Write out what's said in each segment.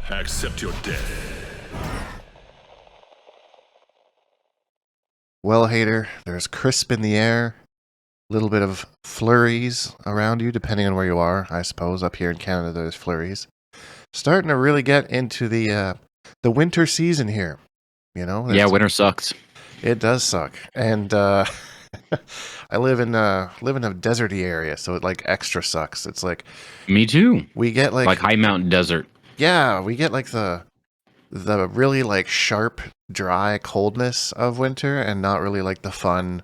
Accept your death. Well, Hater, there's crisp in the air, a little bit of flurries around you, depending on where you are. I suppose up here in Canada, there's flurries. Starting to really get into the winter season here. You know? Yeah, winter sucks. It does suck, and I live in a deserty area, so it like extra sucks. It's like me too. We get like high mountain desert. Yeah, we get like the really like sharp, dry coldness of winter, and not really like the fun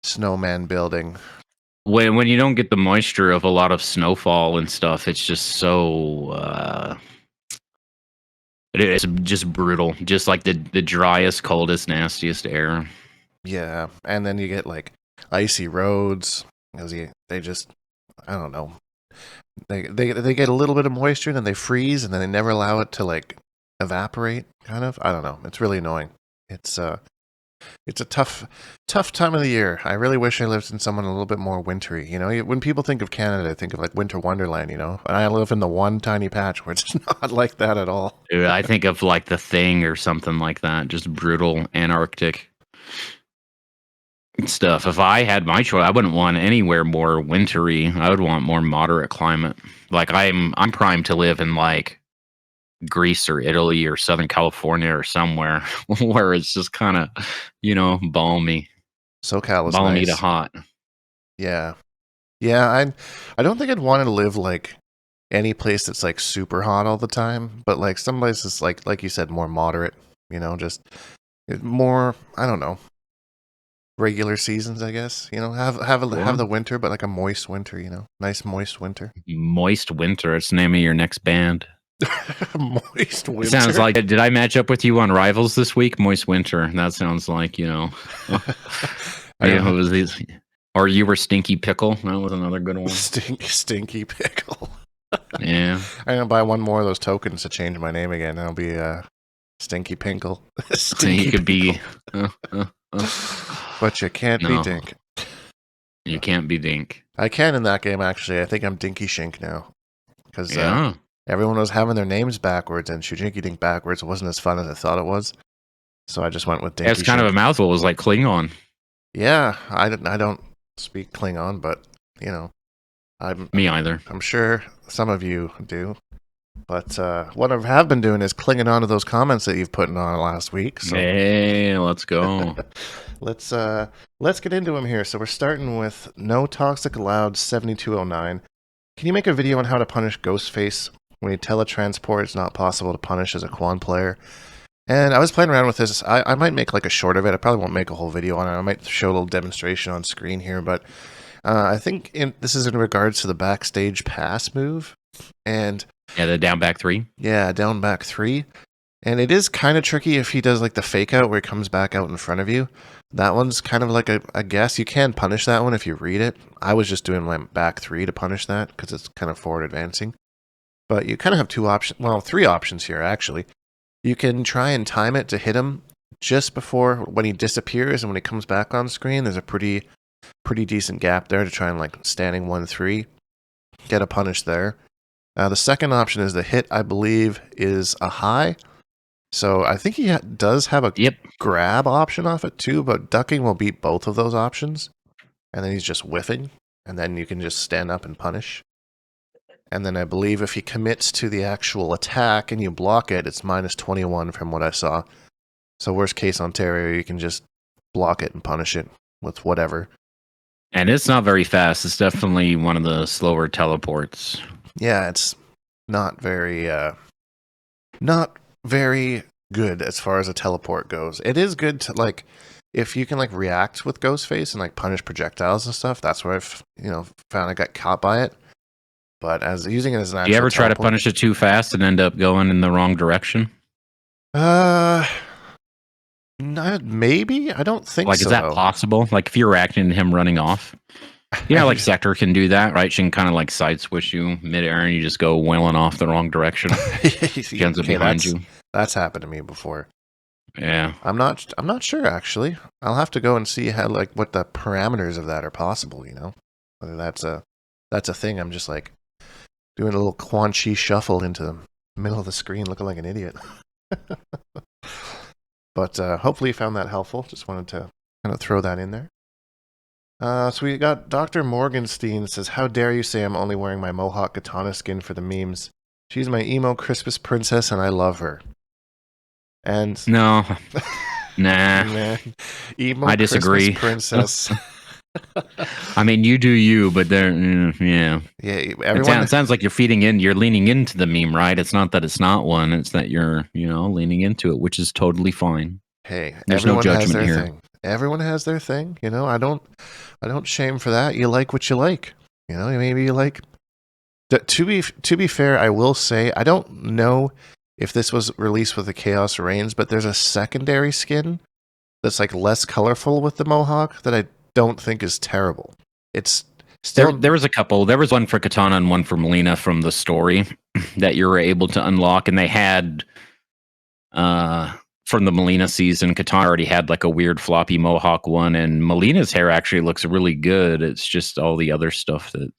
snowman building. When you don't get the moisture of a lot of snowfall and stuff, it's just so it's just brutal. Just like the driest, coldest, nastiest air. Yeah, and then you get like icy roads because they just, I don't know, they get a little bit of moisture, then they freeze, and then they never allow it to like evaporate. Kind of, I don't know. It's really annoying. It's a tough time of the year. I really wish I lived in someone a little bit more wintry. You know, when people think of Canada, they think of like winter wonderland. You know, and I live in the one tiny patch where it's not like that at all. Dude, I think of like The Thing or something like that. Just brutal Antarctic stuff. If I had my choice, I wouldn't want anywhere more wintry. I would want more moderate climate. Like I'm primed to live in like Greece or Italy or Southern California or somewhere where it's just kind of, balmy. SoCal is balmy nice. to hot. Yeah. I don't think I'd want to live like any place that's like super hot all the time, but like some places like you said, more moderate. You know, just more. I don't know. Regular seasons, I guess. You know, have the winter, but like a moist winter. You know, nice moist winter. Moist winter. It's the name of your next band. Moist winter. Sounds like. Did I match up with you on Rivals this week? Moist winter. That sounds like It was these, or you were Stinky Pickle. That was another good one. Stinky Pickle. Yeah. I'm gonna buy one more of those tokens to change my name again. I'll be Stinky Pinkle. Stinky could be. But you can't be Dink. You can't be Dink. I can in that game, actually. I think I'm Dinky Shink now. Because yeah. Everyone was having their names backwards, and Shujinkydink backwards wasn't as fun as I thought it was. So I just went with Dinky It's kind Shink. of a mouthful. It was like Klingon. Yeah, I don't speak Klingon, but, Me either. I'm sure some of you do. But what I have been doing is clinging on to those comments that you've put on last week. So. Hey, let's go. Let's get into them here. So we're starting with No Toxic Allowed 7209. Can you make a video on how to punish Ghostface when you teletransport? It's not possible to punish as a Quan player. And I was playing around with this. I might make like a short of it. I probably won't make a whole video on it. I might show a little demonstration on screen here. But I think this is in regards to the backstage pass move. And yeah, the down back 3. Yeah, down back 3. And it is kind of tricky if he does like the fake out where he comes back out in front of you. That one's kind of like a guess. You can punish that one if you read it. I was just doing my back 3 to punish that because it's kind of forward advancing. But you kind of have 3 options here actually. You can try and time it to hit him just before when he disappears, and when he comes back on screen, there's a pretty decent gap there to try and like standing 1-3, get a punish there. The second option is the hit, I believe, is a high. So I think he does have a grab option off it too, but ducking will beat both of those options. And then he's just whiffing, and then you can just stand up and punish. And then I believe if he commits to the actual attack and you block it, it's -21 from what I saw. So worst case Ontario, you can just block it and punish it with whatever. And it's not very fast. It's definitely one of the slower teleports. Yeah, it's not very good as far as a teleport goes. It is good to like if you can like react with Ghostface and like punish projectiles and stuff. That's where I've found I got caught by it. But as using it as an actual do you ever try to punish it too fast and end up going in the wrong direction? Maybe. I don't think so. Like, is that possible? Like, if you're reacting to him running off? You know, like Sector can do that, right? She can kind of like side switch you midair and you just go wailing off the wrong direction. She ends up behind you. That's happened to me before. Yeah. I'm not sure, actually. I'll have to go and see how like what the parameters of that are possible, whether that's a thing. I'm just like, Doing a little Quan Chi shuffle into the middle of the screen, looking like an idiot. But hopefully you found that helpful. Just wanted to kind of throw that in there. So we got Dr. Morgenstein says, how dare you say I'm only wearing my Mohawk Katana skin for the memes? She's my emo Christmas princess and I love her. And No. Nah. man, emo I disagree. Christmas princess. I mean, you do you, but yeah. Yeah, everyone. It sounds like you're leaning into the meme, right? It's not that it's not one, it's that you're, leaning into it, which is totally fine. Hey, There's no everyone has judgment their here. thing. Everyone has their thing. I don't shame for that. You like what you like. Maybe you like. To be fair, I will say I don't know if this was released with the Chaos Reigns, but there's a secondary skin that's like less colorful with the Mohawk that I don't think is terrible. It's still There was a couple. There was one for Katana and one for Melina from the story that you were able to unlock, and they had from the Melina season, Katana already had like a weird floppy Mohawk one, and Melina's hair actually looks really good. It's just all the other stuff that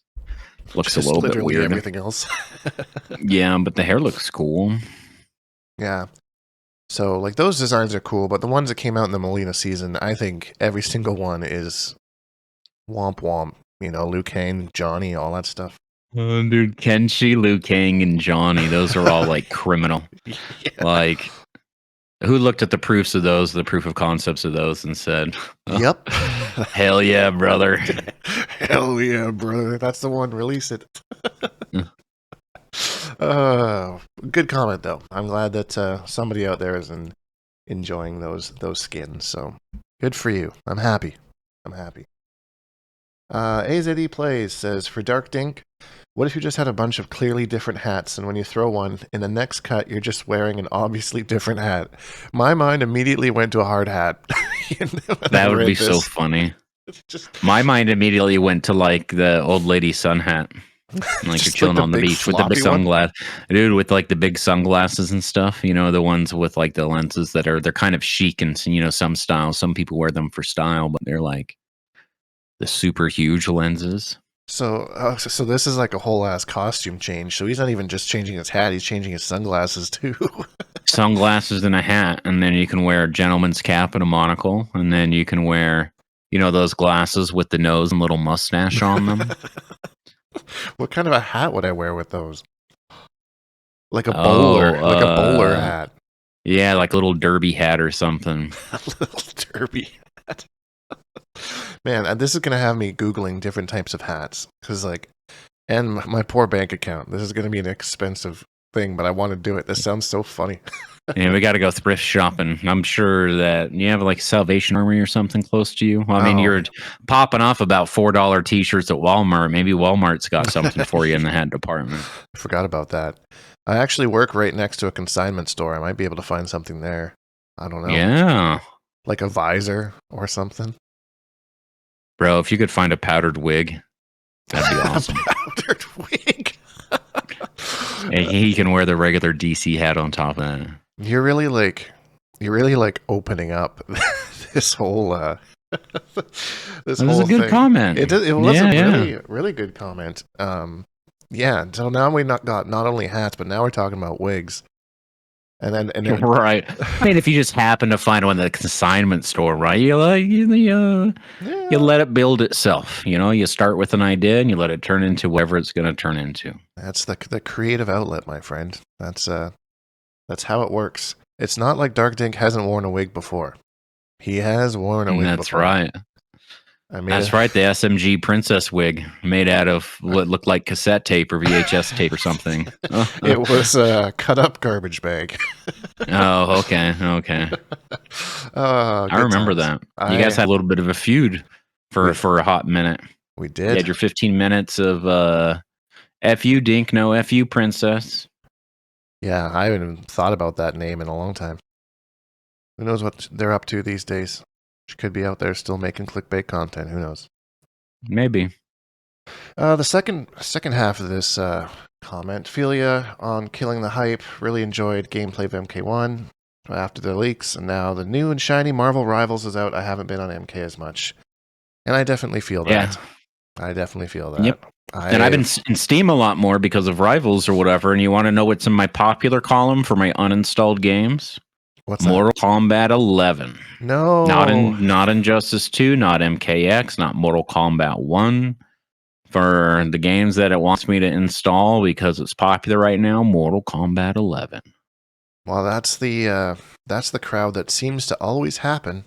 looks just a little bit literally weird. Everything else. Yeah, but the hair looks cool. Yeah. So, like, those designs are cool, but the ones that came out in the Melina season, I think every single one is womp womp. Liu Kang, Johnny, all that stuff. Dude, Kenshi, Liu Kang, and Johnny, those are all, like, criminal. Yeah. Like, who looked at the proofs of those, the proof of concepts of those, and said, Yep. Hell yeah, brother. Hell yeah, brother. That's the one. Release it. Good comment though. I'm glad that somebody out there is enjoying those skins. So good for you. I'm happy. AZE Plays says, for Dark Dink, what if you just had a bunch of clearly different hats, and when you throw one, in the next cut, you're just wearing an obviously different hat? My mind immediately went to a hard hat. That would be so funny. My mind immediately went to like the old lady sun hat. Like you're chilling on the beach with the big sunglasses. Dude, with like the big sunglasses and stuff, the ones with like the lenses they're kind of chic and, some styles. Some people wear them for style, but they're like the super huge lenses. So this is like a whole ass costume change. So he's not even just changing his hat; he's changing his sunglasses too. Sunglasses and a hat, and then you can wear a gentleman's cap and a monocle, and then you can wear, those glasses with the nose and little mustache on them. What kind of a hat would I wear with those? Like a bowler, like a bowler hat. Yeah, like a little derby hat or something. A little derby hat. Man, this is gonna have me Googling different types of hats because, and my poor bank account. This is gonna be an expensive thing, but I want to do it. This sounds so funny. Yeah, we got to go thrift shopping. I'm sure that you have like Salvation Army or something close to you. I mean, you're popping off about $4 t-shirts at Walmart. Maybe Walmart's got something for you in the hat department. I forgot about that. I actually work right next to a consignment store. I might be able to find something there. I don't know. Yeah. Like a visor or something. Bro, if you could find a powdered wig, that'd be awesome. Powdered wig. And he can wear the regular DC hat on top of that. You're really opening up this whole this whole was a good thing. comment. It was a really good comment. Yeah. So now we got not only hats, but now we're talking about wigs. And then right. I mean, if you just happen to find one at the consignment store, right? You let it build itself. You start with an idea and you let it turn into whatever it's going to turn into. That's the creative outlet, my friend. That's how it works. It's not like Dark Dink hasn't worn a wig before. He has worn a wig before. That's right. That's right. The SMG princess wig made out of what looked like cassette tape or VHS tape or something. It was a cut up garbage bag. Oh, okay. I remember that. You guys had a little bit of a feud for a hot minute. We did. You had your 15 minutes of F-U Dink, no F-U Princess. Yeah, I haven't even thought about that name in a long time. Who knows what they're up to these days? She could be out there still making clickbait content. Who knows? Maybe. The second half of this comment, Philia on Killing the Hype, really enjoyed gameplay of MK1 after the leaks, and now the new and shiny Marvel Rivals is out. I haven't been on MK as much, and I definitely feel that. Yeah. I definitely feel that. Yep. And I've been in Steam a lot more because of Rivals or whatever. And you want to know what's in my popular column for my uninstalled games? What's Mortal that? Kombat 11. No. Not Injustice 2, not MKX, not Mortal Kombat 1. For the games that it wants me to install because it's popular right now, Mortal Kombat 11. Well, that's the crowd that seems to always happen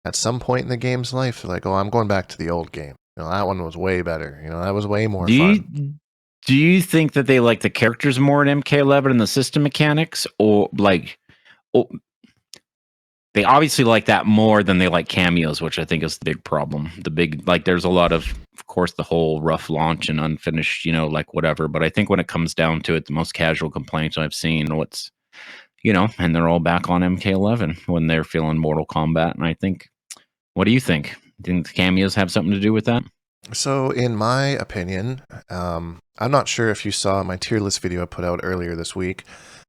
at some point in the game's life. They're like, oh, I'm going back to the old game. That one was way better. That was way more fun. Do you think that they like the characters more in MK11 and the system mechanics, or they obviously like that more than they like cameos, which I think is the big problem. There's a lot of course, the whole rough launch and unfinished, whatever. But I think when it comes down to it, the most casual complaints I've seen, and they're all back on MK11 when they're feeling Mortal Kombat. And I think, what do you think? Do you think the cameos have something to do with that? So, in my opinion, I'm not sure if you saw my tier list video I put out earlier this week,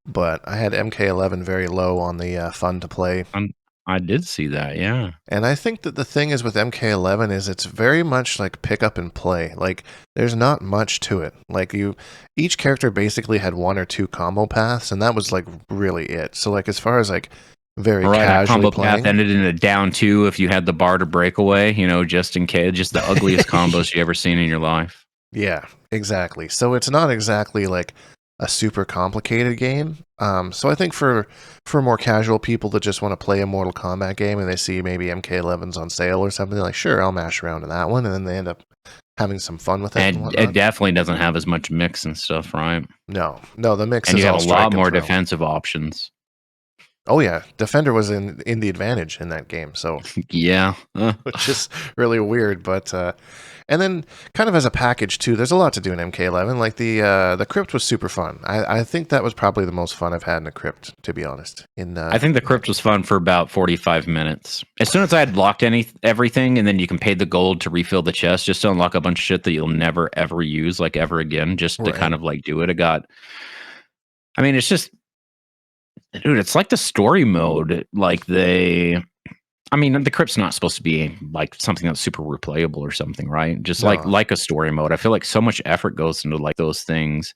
but I had MK11 very low on the fun to play. I did see that, yeah. And I think that the thing is with MK11 is it's very much like pick up and play. Like, there's not much to it. Like, each character basically had 1 or 2 combo paths, and that was like really it. So, like, as far as like very casually combo playing, path ended in a down 2 if you had the bar to breakaway, just in case, just the ugliest combos you ever seen in your life. Yeah, exactly. So it's not exactly like a super complicated game. So I think for more casual people that just want to play a Mortal Kombat game and they see maybe MK11's on sale or something, they're like, sure, I'll mash around to that one, and then they end up having some fun with it. And it definitely doesn't have as much mix and stuff, right? No, the mix and is you all have a lot more defensive options. Oh yeah, Defender was in the advantage in that game, so yeah, which is really weird. But and then kind of as a package too, there's a lot to do in MK11. Like the crypt was super fun. I think that was probably the most fun I've had in a crypt, to be honest. I think the crypt was fun for about 45 minutes. As soon as I had locked everything, and then you can pay the gold to refill the chest, just to unlock a bunch of shit that you'll never ever use, like ever again, just to kind of like do it. It's just. Dude, it's like the story mode. The crypt's not supposed to be like something that's super replayable or something, right? Just like a story mode. I feel like so much effort goes into like those things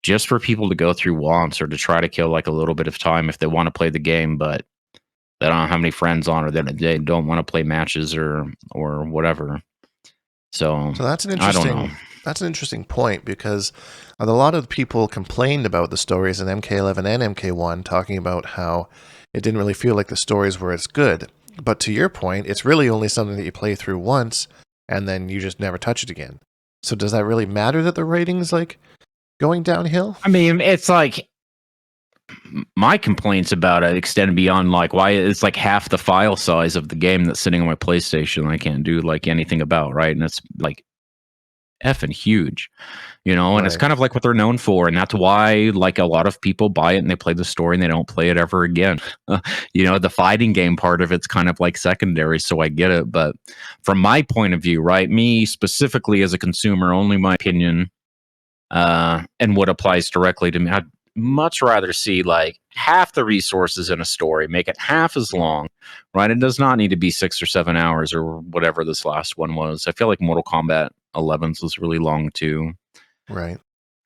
just for people to go through once or to try to kill like a little bit of time if they want to play the game, but they don't have any friends on, or that they don't want to play matches or whatever. So that's an interesting. I don't know. That's an interesting point, because a lot of people complained about the stories in MK11 and MK1, talking about how it didn't really feel like the stories were as good. But to your point, it's really only something that you play through once, and then you just never touch it again. So does that really matter that the rating's like going downhill? It's like my complaints about it extend beyond like why it's like half the file size of the game that's sitting on my PlayStation I can't do like anything about, right? And it's like effing huge, and it's kind of like what they're known for, and that's why like a lot of people buy it and they play the story and they don't play it ever again. The fighting game part of it's kind of like secondary, so I get it. But from my point of view, right, me specifically as a consumer, only my opinion, and what applies directly to me, I'd much rather see like half the resources in a story, make it half as long, right? It does not need to be 6 or 7 hours or whatever this last one was. I feel like Mortal Kombat 11's was really long too. Right.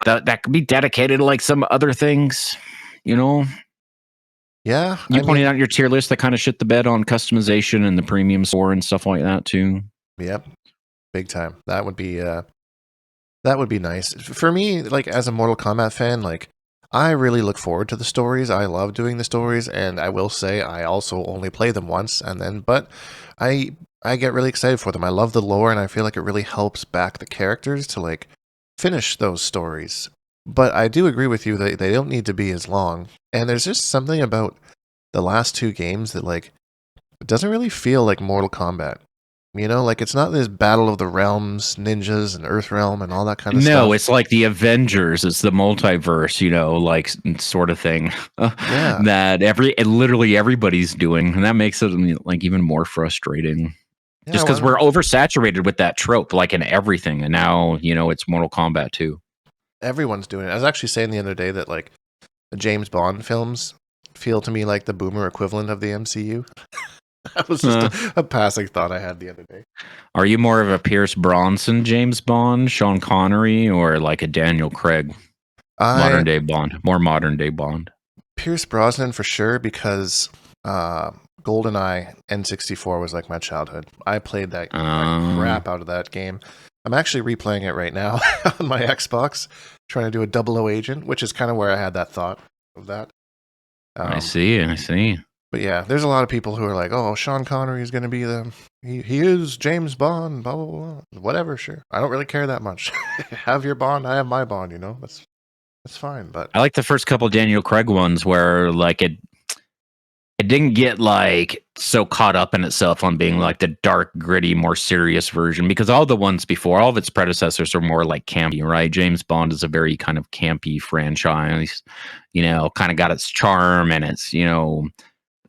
That could be dedicated to like some other things, Yeah. You pointed out your tier list that kind of shit the bed on customization and the premium store and stuff like that too. Yep. Big time. That would be nice. For me, like as a Mortal Kombat fan, like I really look forward to the stories. I love doing the stories, and I will say I also only play them once, but I get really excited for them. I love the lore, and I feel like it really helps back the characters to like finish those stories. But I do agree with you that they don't need to be as long. And there's just something about the last 2 games that like it doesn't really feel like Mortal Kombat. Like it's not this Battle of the Realms, ninjas and Earthrealm and all that kind of stuff. No, it's like the Avengers. It's the multiverse, like sort of thing. Yeah. That literally everybody's doing, and that makes it like even more frustrating. Yeah, just because we're oversaturated with that trope, like in everything, and now it's Mortal Kombat 2. Everyone's doing it. I was actually saying the other day that like the James Bond films feel to me like the boomer equivalent of the MCU. That was just a passing thought I had the other day. Are you more of a Pierce Bronson James Bond, Sean Connery, or like a Daniel Craig modern day Bond? More modern day Bond. Pierce Brosnan for sure, because GoldenEye N64 was like my childhood. I played that crap out of that game. I'm actually replaying it right now on my Xbox, trying to do a 00 agent, which is kind of where I had that thought of that. I see. But yeah, there's a lot of people who are like, "Oh, Sean Connery is going to be he is James Bond, blah blah blah, whatever." Sure, I don't really care that much. Have your Bond, I have my Bond. You know, that's fine. But I like the first couple Daniel Craig ones where like it didn't get like so caught up in itself on being like the dark, gritty, more serious version, because all the ones before, all of its predecessors are more like campy, right? James Bond is a very kind of campy franchise, you know, kind of got its charm and its, you know,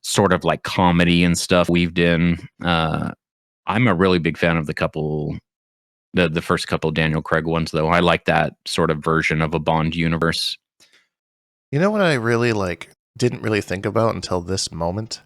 sort of like comedy and stuff weaved in. I'm a really big fan of the first couple Daniel Craig ones, though. I like that sort of version of a Bond universe. you know what I really like didn't really think about until this moment?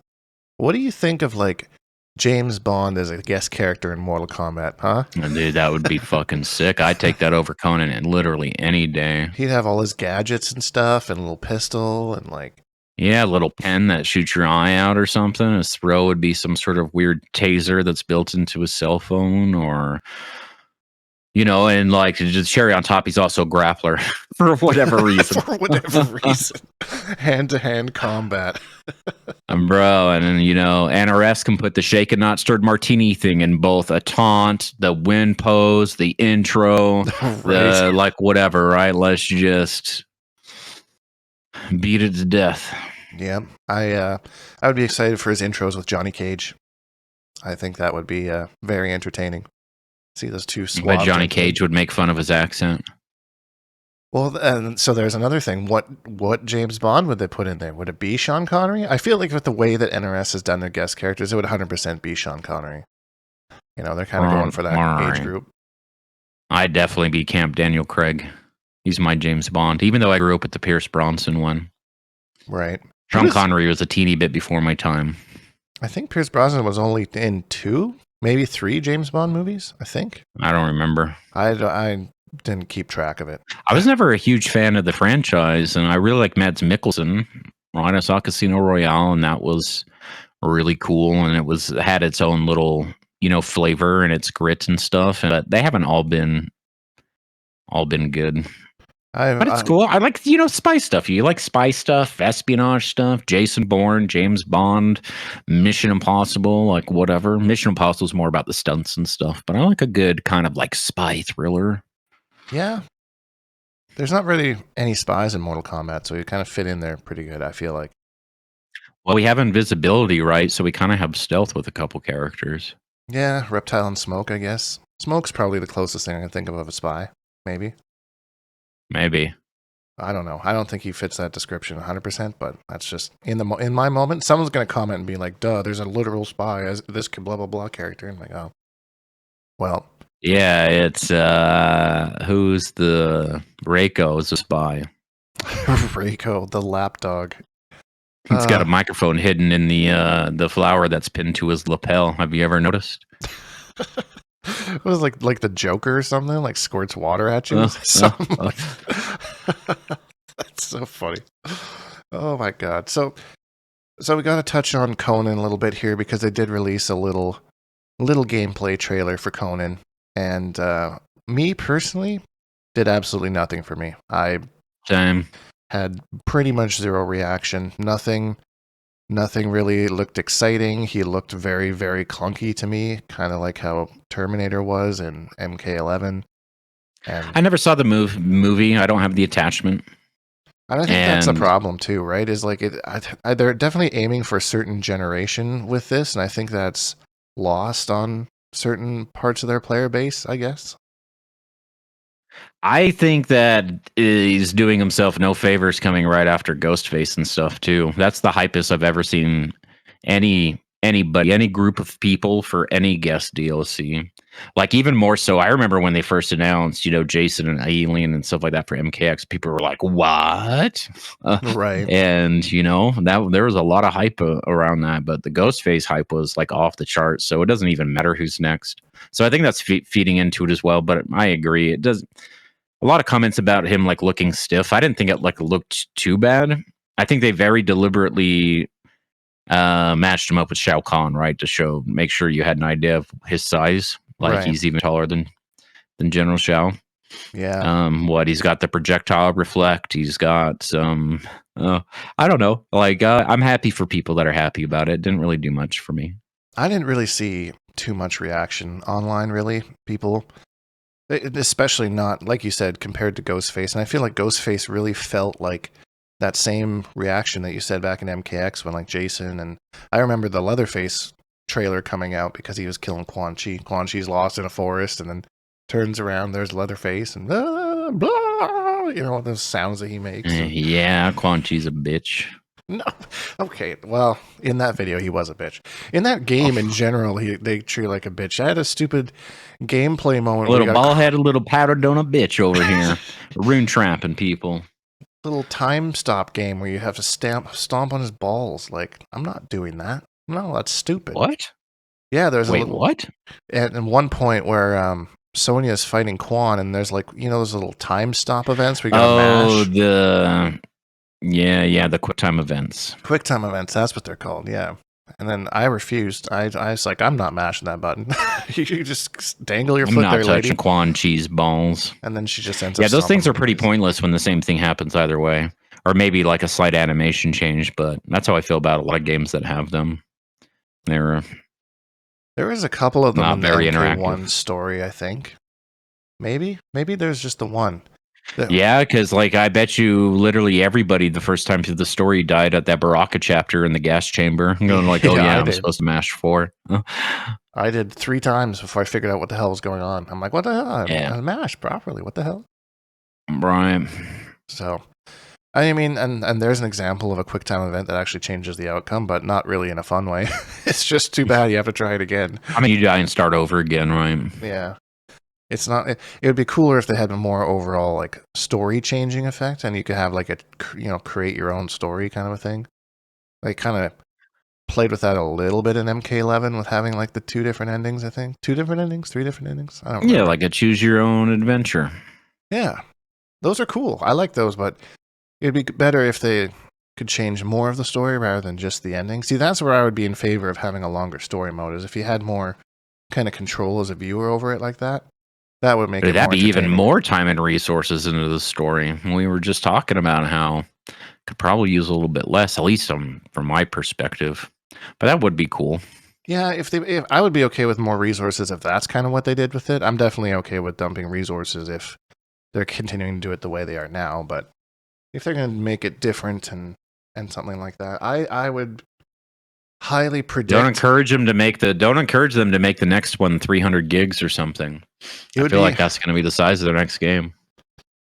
What do you think of like James Bond as a guest character in Mortal Kombat, huh? Dude, that would be fucking sick. I'd take that over Conan and literally any day. He'd have all his gadgets and stuff and a little pistol and like... Yeah, a little pen that shoots your eye out or something. His throw would be some sort of weird taser that's built into his cell phone, or... You know, and like just cherry on top, he's also a grappler for whatever reason. For whatever reason. Hand-to-hand combat. Bro, and then, you know, NRS can put the shaken not stirred martini thing in both a taunt, the win pose, the intro, the like whatever, right? Let's just beat it to death. Yeah, I would be excited for his intros with Johnny Cage. I think that would be very entertaining. See those two swabs. But Johnny Cage would make fun of his accent. Well, and so there's another thing. What James Bond would they put in there? Would it be Sean Connery? I feel like with the way that NRS has done their guest characters, it would 100% be Sean Connery. You know, they're kind of going for that age group. I'd definitely be Camp Daniel Craig. He's my James Bond, even though I grew up with the Pierce Bronson one. Right. Sean Connery was a teeny bit before my time. I think Pierce Brosnan was only in 2, maybe 3 James Bond movies, I think. I don't remember. I didn't keep track of it. I was never a huge fan of the franchise, and I really like Mads Mikkelsen. Right, I saw Casino Royale, and that was really cool, and it had its own little, you know, flavor and its grit and stuff. But they haven't all been good. But it's cool. I like, you know, spy stuff. You like spy stuff, espionage stuff, Jason Bourne, James Bond, Mission Impossible, like whatever. Mission Impossible is more about the stunts and stuff, but I like a good kind of like spy thriller. Yeah. There's not really any spies in Mortal Kombat, so you kind of fit in there pretty good, I feel like. Well, we have invisibility, right? So we kind of have stealth with a couple characters. Yeah, Reptile and Smoke, I guess. Smoke's probably the closest thing I can think of a spy, maybe. Maybe. I don't know. I don't think he fits that description 100%, but that's just in my moment. Someone's going to comment and be like, duh, there's a literal spy as this blah, blah, blah character. And I'm like, oh, well. Yeah, it's, who's the, Reiko's a spy. Reiko, the lapdog. He's got a microphone hidden in the flower that's pinned to his lapel. Have you ever noticed? It was like the Joker or something, like squirts water at you. Something like that's so funny. Oh my god. So we got to touch on Conan a little bit here, because they did release a little gameplay trailer for Conan, and me personally did absolutely nothing for me. I had pretty much zero reaction. Nothing really looked exciting. He looked very, very clunky to me, kind of like how Terminator was in MK11. And I never saw the movie. I don't have the attachment. I think that's a problem too, right? Is like they're definitely aiming for a certain generation with this, and I think that's lost on certain parts of their player base, I guess. I think that he's doing himself no favors coming right after Ghostface and stuff too. That's the hypest I've ever seen any anybody, any group of people for any guest DLC. Like even more so, I remember when they first announced, Jason and Alien and stuff like that for MKX. People were like, "What?" Right. And that there was a lot of hype around that, but the Ghostface hype was like off the charts. So it doesn't even matter who's next. So I think that's feeding into it as well. But I agree, it does. A lot of comments about him like looking stiff. I didn't think it like looked too bad. I think they very deliberately matched him up with Shao Kahn, right, to make sure you had an idea of his size. Like Right. he's even taller than General Shao. Yeah. He's got the projectile reflect. He's got some. I don't know. Like I'm happy for people that are happy about it. Didn't really do much for me. I didn't really see too much reaction online, really. People, especially not, like you said, compared to Ghostface. And I feel like Ghostface really felt like that same reaction that you said back in MKX when like Jason, and I remember the Leatherface trailer coming out because he was killing Quan Chi. Quan Chi's lost in a forest and then turns around, there's Leatherface and blah, blah, those sounds that he makes. Yeah, Quan Chi's a bitch. No. Okay, well, in that video, he was a bitch. In that game, in general, they treat like a bitch. I had a stupid gameplay moment. A little ball-headed, little powder donut bitch over here. Rune trapping people. Little time stop game where you have to stomp on his balls. Like, I'm not doing that. No, that's stupid. What? Yeah, there's what? At one point where Sonya's fighting Quan, and there's like, those little time stop events where you gotta mash. The QuickTime events. QuickTime events, that's what they're called, yeah. And then I refused. I was like, I'm not mashing that button. You just dangle your foot there, lady. I'm not touching Quan Chi's balls. And then she just ends up. Yeah, those things are pretty pointless when the same thing happens either way. Or maybe like a slight animation change, but that's how I feel about a lot of games that have them. There is a couple of them not in very the MK1 interactive story, I think. Maybe there's just the one. Yeah, because like I bet you literally everybody the first time through the story died at that Baraka chapter in the gas chamber. I'm going like, I'm supposed to mash 4. I did 3 times before I figured out what the hell was going on. I'm like, what the hell? I mashed properly. What the hell? Right. So, I mean, and there's an example of a QuickTime event that actually changes the outcome, but not really in a fun way. It's just too bad you have to try it again. I mean, you die and start over again, right? Yeah. It's not. It would be cooler if they had a more overall like story changing effect, and you could have like a create your own story kind of a thing. They kind of played with that a little bit in MK11 with having like the 2 different endings. I think 2 different endings, 3 different endings. I don't remember. Yeah, like a choose your own adventure. Yeah, those are cool. I like those, but it'd be better if they could change more of the story rather than just the ending. See, that's where I would be in favor of having a longer story mode. Is if you had more kind of control as a viewer over it like that. That would make it that'd more be even more time and resources into the story. We were just talking about how could probably use a little bit less, at least from my perspective. But that would be cool. Yeah, if I would be okay with more resources if that's kind of what they did with it. I'm definitely okay with dumping resources if they're continuing to do it the way they are now. But if they're going to make it different and something like that, I would highly predict. Don't encourage them to make the next one 300 gigs or something. I feel like that's going to be the size of their next game.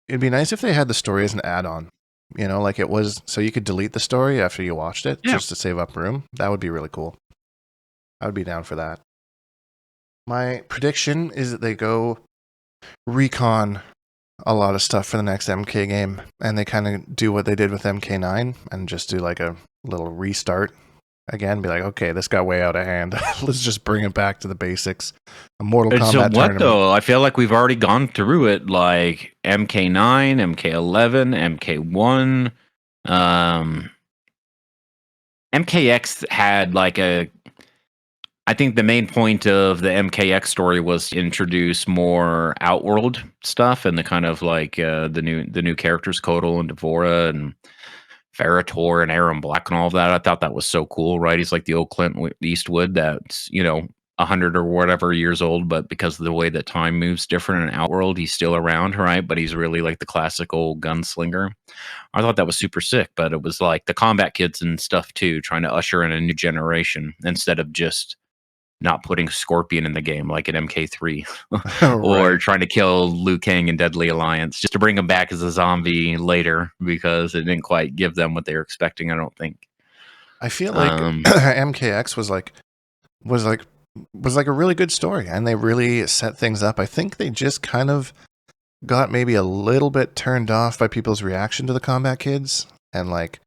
It'd be nice if they had the story as an add-on. Like it was, so you could delete the story after you watched it just to save up room. That would be really cool. I would be down for that. My prediction is that they go recon a lot of stuff for the next MK game, and they kind of do what they did with MK9 and just do like a little restart. Again, be like, okay, this got way out of hand. Let's just bring it back to the basics. A Mortal Kombat tournament. What though? I feel like we've already gone through it. Like MK9, MK11, MK1, MKX had like I think the main point of the MKX story was to introduce more Outworld stuff and the kind of like the new characters, Kotal and Devora and Ferrator and Aaron Black and all of that. I thought that was so cool, right? He's like the old Clint Eastwood that's, 100 or whatever years old, but because of the way that time moves different in Outworld, he's still around, right? But he's really like the classic old gunslinger. I thought that was super sick, but it was like the combat kids and stuff too, trying to usher in a new generation instead of just not putting Scorpion in the game like in MK3 or trying to kill Liu Kang in Deadly Alliance just to bring him back as a zombie later because it didn't quite give them what they were expecting, I don't think. I feel like MKX was like was like a really good story, and they really set things up. I think they just kind of got maybe a little bit turned off by people's reaction to the Combat Kids, and like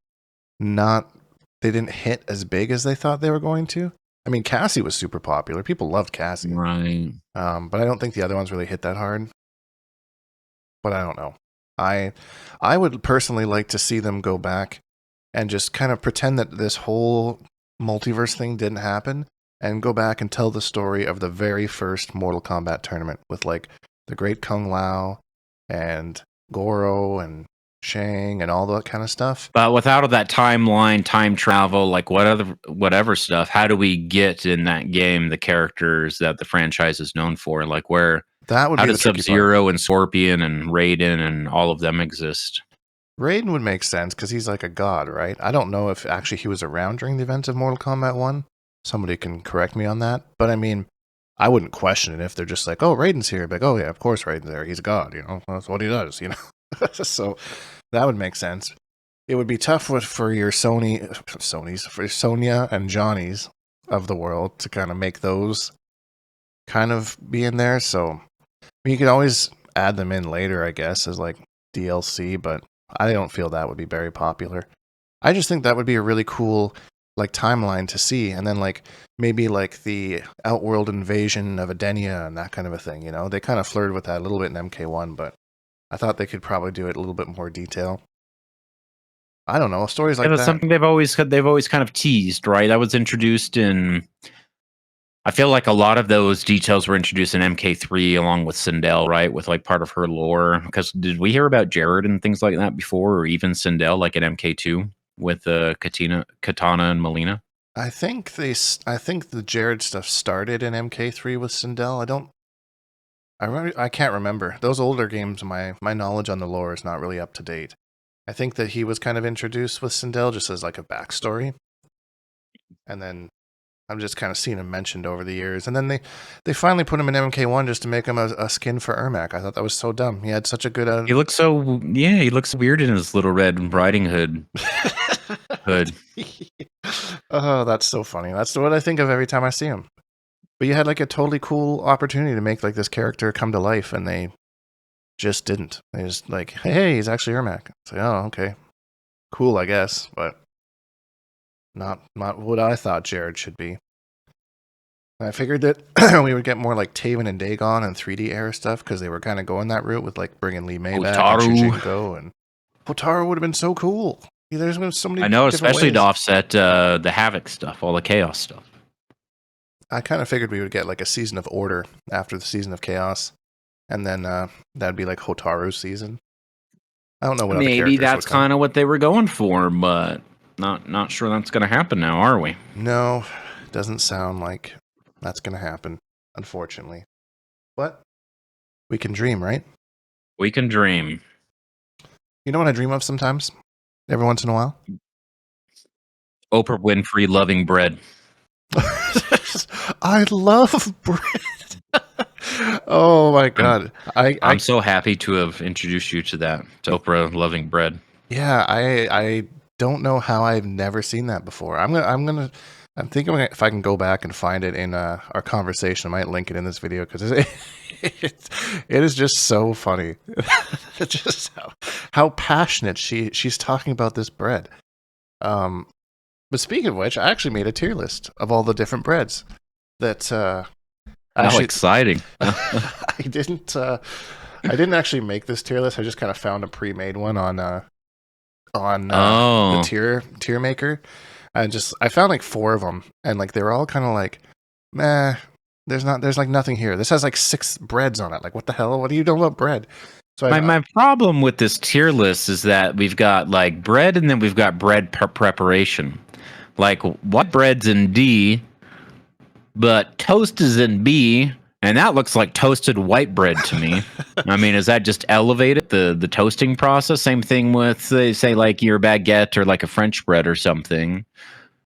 they didn't hit as big as they thought they were going to. I mean, Cassie was super popular. People loved Cassie. Right. But I don't think the other ones really hit that hard. But I don't know. I would personally like to see them go back and just kind of pretend that this whole multiverse thing didn't happen, and go back and tell the story of the very first Mortal Kombat tournament with like the great Kung Lao and Goro and Shang and all that kind of stuff. But without all that timeline, time travel, like whatever stuff, how do we get in that game the characters that the franchise is known for? Like how does Sub-Zero and Scorpion and Raiden and all of them exist? Raiden would make sense because he's like a god, right? I don't know if actually he was around during the events of Mortal Kombat 1. Somebody can correct me on that. But I mean, I wouldn't question it if they're just like, oh, Raiden's here. Like, oh yeah, of course Raiden's there. He's a god, That's what he does, So that would make sense. It would be tough for your for Sonya and Johnny's of the world to kind of make those kind of be in there. So you could always add them in later, I guess, as like DLC, but I don't feel that would be very popular. I just think that would be a really cool like timeline to see, and then like maybe like the outworld invasion of Edenia and that kind of a thing. They kind of flirted with that a little bit in MK1, but I thought they could probably do it a little bit more detail. I don't know, stories like that. Something they've always kind of teased, right? That was introduced in. I feel like a lot of those details were introduced in MK3 along with Sindel, right? With like part of her lore. Because did we hear about Jared and things like that before, or even Sindel, like in MK2 with Katana and Melina? I think the Jared stuff started in MK3 with Sindel. I can't remember. Those older games, my knowledge on the lore is not really up to date. I think that he was kind of introduced with Sindel just as like a backstory. And then I'm just kind of seeing him mentioned over the years. And then they finally put him in MK1 just to make him a skin for Ermac. I thought that was so dumb. He had such a good... He looks he looks weird in his little red riding hood. Oh, that's so funny. That's what I think of every time I see him. But you had like a totally cool opportunity to make like this character come to life, and they just didn't. They just like, hey, he's actually Ermac. It's like, oh, okay. Cool, I guess, but not what I thought Jared should be. I figured that we would get more like Taven and Dagon and 3D era stuff, because they were kind of going that route with like bringing Lee May back and Shujinko, and Hotaru would have been so cool. There's been so many. I know, especially to offset the Havoc stuff, all the Chaos stuff. I kind of figured we would get like a season of Order after the season of Chaos, and then that'd be like Hotaru's season. I don't know what. Maybe that's kind of what they were going for, but not sure that's going to happen now, are we? No, doesn't sound like that's going to happen, unfortunately. But we can dream, right? We can dream. You know what I dream of sometimes? Every once in a while? Oprah Winfrey loving bread. I love bread. Oh my god. I'm so happy to have introduced you to that, to Oprah loving bread. Yeah, I don't know how I've never seen that before. I'm thinking if I can go back and find it in our conversation, I might link it in this video, because it is just so funny. Just how passionate she's talking about this bread. But speaking of which, I actually made a tier list of all the different breads that. How exciting! I didn't actually make this tier list. I just kind of found a pre-made one on the tier maker. I found like 4 of them, and like they were all kind of like, meh. There's like nothing here. This has like 6 breads on it. Like, what the hell? What are you doing about bread? So my problem with this tier list is that we've got like bread, and then we've got bread preparation. Like, what bread's in D, but toast is in B, and that looks like toasted white bread to me. I mean, is that just elevated the toasting process? Same thing with say like your baguette or like a French bread or something.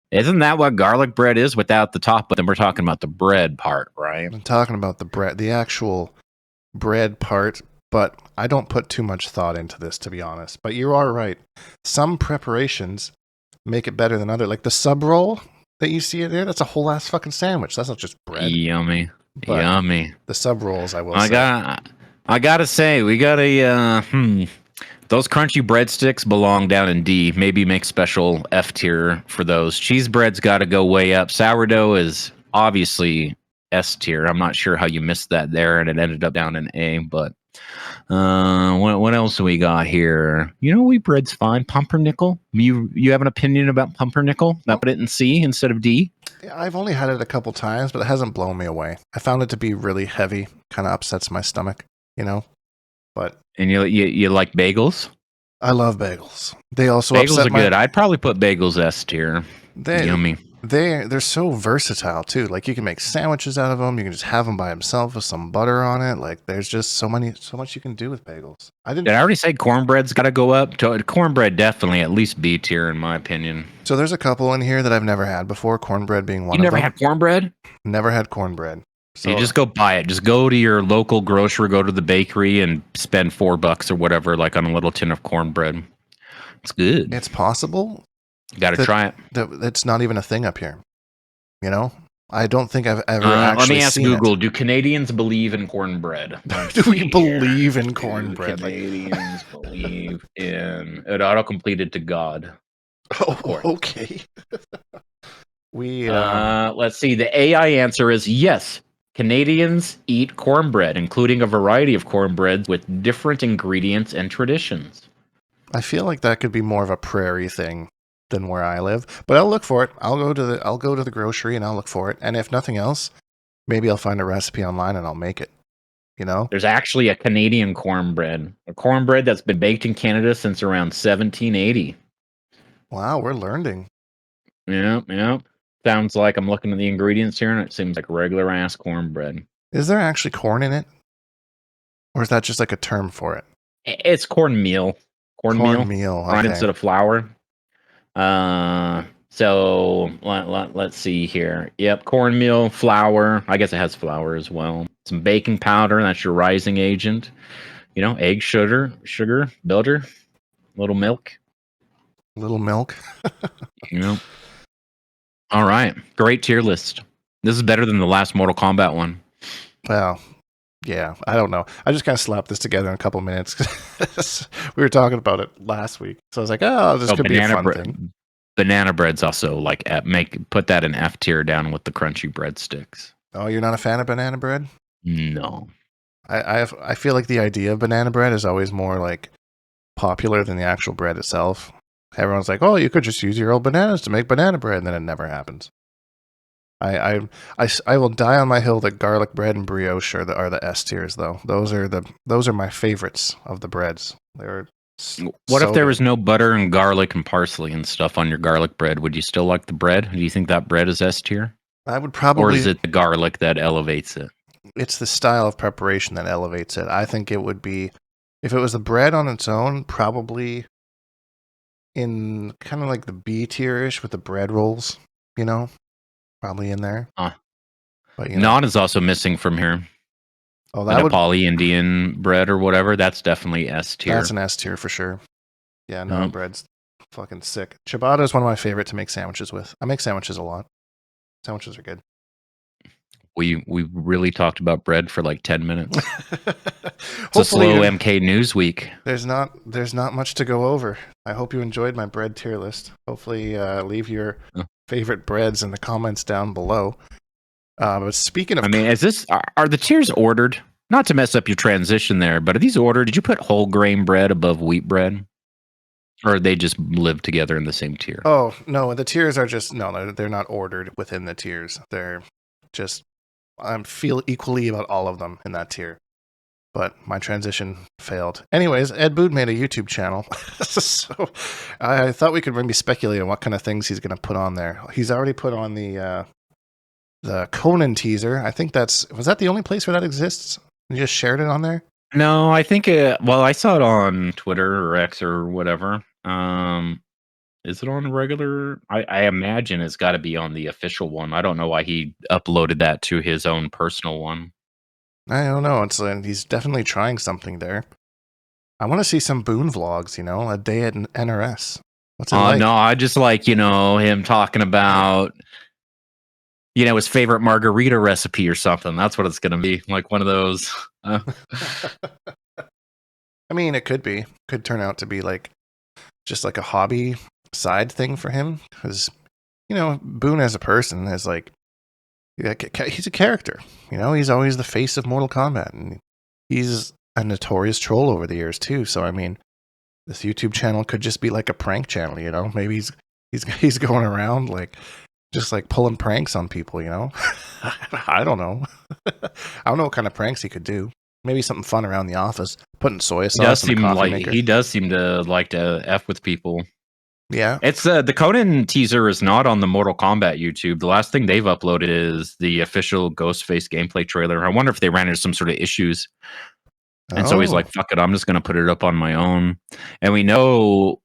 Isn't that what garlic bread is without the top? But then we're talking about the bread part, right? I'm talking about the bread, the actual bread part, but I don't put too much thought into this, to be honest. But you are right. Some preparations make it better than other. Like the sub roll, that you see in there, that's a whole ass fucking sandwich. That's not just bread. Yummy. But Yummy. the sub rolls, I will I say. gotta say, we got a those crunchy breadsticks belong down in D. Maybe make special F tier for those. Cheese bread's got to go way up. Sourdough is obviously S tier. I'm not sure how you missed that there, and it ended up down in A. But what else do we got here? You know, wheat bread's fine. Pumpernickel. You have an opinion about pumpernickel? That put it in C instead of D. Yeah, I've only had it a couple times, but it hasn't blown me away. I found it to be really heavy. Kind of upsets my stomach, you know. But And you like bagels? I love bagels. They also Bagels upset are good. I'd probably put bagels S tier. Yummy. They're so versatile too. Like you can make sandwiches out of them. You can just have them by themselves with some butter on it. Like there's just so much you can do with bagels. Did I already say cornbread's got to go up? Cornbread definitely at least B tier in my opinion. So there's a couple in here that I've never had before. Cornbread being one. You never had cornbread? Never had cornbread. So you just go buy it. Just go to your local grocery, go to the bakery, and spend $4 or whatever, like on a little tin of cornbread. It's good. It's possible. Got to try it. That's not even a thing up here. You know, I don't think I've ever actually. Let me ask seen Google: it. Do Canadians believe in cornbread? Do we believe in cornbread? Canadians believe in it. Auto completed to God. Oh, okay. Let's see. The AI answer is yes. Canadians eat cornbread, including a variety of cornbreads with different ingredients and traditions. I feel like that could be more of a prairie thing than where I live, but I'll look for it. I'll go to the grocery and I'll look for it. And if nothing else, maybe I'll find a recipe online and I'll make it. You know, there's actually a Canadian cornbread, a cornbread that's been baked in Canada since around 1780. Wow, we're learning. Yeah. Sounds like I'm looking at the ingredients here, and it seems like regular ass cornbread. Is there actually corn in it, or is that just like a term for it? It's cornmeal. Cornmeal, okay. Instead of flour. So let's see here. Yep, cornmeal, flour. I guess it has flour as well. Some baking powder. That's your rising agent. You know, egg, sugar, butter, little milk. Little milk. You know. All right, great tier list. This is better than the last Mortal Kombat one. Well, yeah, I don't know. I just kind of slapped this together in a couple minutes. We were talking about it last week, so I was like, "Oh, this could be a fun thing." Banana bread's also like put that in F tier down with the crunchy breadsticks. Oh, you're not a fan of banana bread? No. I feel like the idea of banana bread is always more like popular than the actual bread itself. Everyone's like, "Oh, you could just use your old bananas to make banana bread," and then it never happens. I will die on my hill that garlic bread and brioche are the S tiers though. Those are my favorites of the breads. What if there was no butter and garlic and parsley and stuff on your garlic bread? Would you still like the bread? Do you think that bread is S tier? I would probably. Or is it the garlic that elevates it? It's the style of preparation that elevates it. I think it would be, if it was the bread on its own, probably in kind of like the B tier-ish with the bread rolls, you know, probably in there. But naan is also missing from here. Oh, that Nepali Indian bread or whatever. That's definitely S tier. That's an S tier for sure. Yeah, naan bread's fucking sick. Ciabatta is one of my favorite to make sandwiches with. I make sandwiches a lot. Sandwiches are good. We really talked about bread for like 10 minutes. It's a slow MK News week. There's not much to go over. I hope you enjoyed my bread tier list. Hopefully, leave your favorite breads in the comments down below. But speaking of, are the tiers ordered? Not to mess up your transition there, but are these ordered? Did you put whole grain bread above wheat bread? Or they just live together in the same tier? Oh, no, the tiers are just, no, they're not ordered within the tiers. They're just, I feel equally about all of them in that tier. But my transition failed. Anyways, Ed Boon made a YouTube channel. So I thought we could maybe speculate on what kind of things he's going to put on there. He's already put on the Conan teaser. I think was that the only place where that exists? You just shared it on there? No, I think I saw it on Twitter or X or whatever. Is it on regular? I imagine it's got to be on the official one. I don't know why he uploaded that to his own personal one. I don't know. He's definitely trying something there. I want to see some Boon vlogs, a day at NRS. What's it like? No, I just like, him talking about you know, his favorite margarita recipe or something. That's what it's going to be, like one of those. I mean, it could turn out to be like just like a hobby side thing for him, because you know, Boon as a person is like, he's a character. You know, he's always the face of Mortal Kombat, and he's a notorious troll over the years too. So I mean, this YouTube channel could just be like a prank channel. You know, maybe he's going around like just like pulling pranks on people. You know, I don't know. I don't know what kind of pranks he could do. Maybe something fun around the office, putting soy sauce in the coffee maker. He does seem to like to F with people. Yeah. It's the Conan teaser is not on the Mortal Kombat YouTube. The last thing they've uploaded is the official Ghostface gameplay trailer. I wonder if they ran into some sort of issues. And so he's like, fuck it, I'm just going to put it up on my own. And we know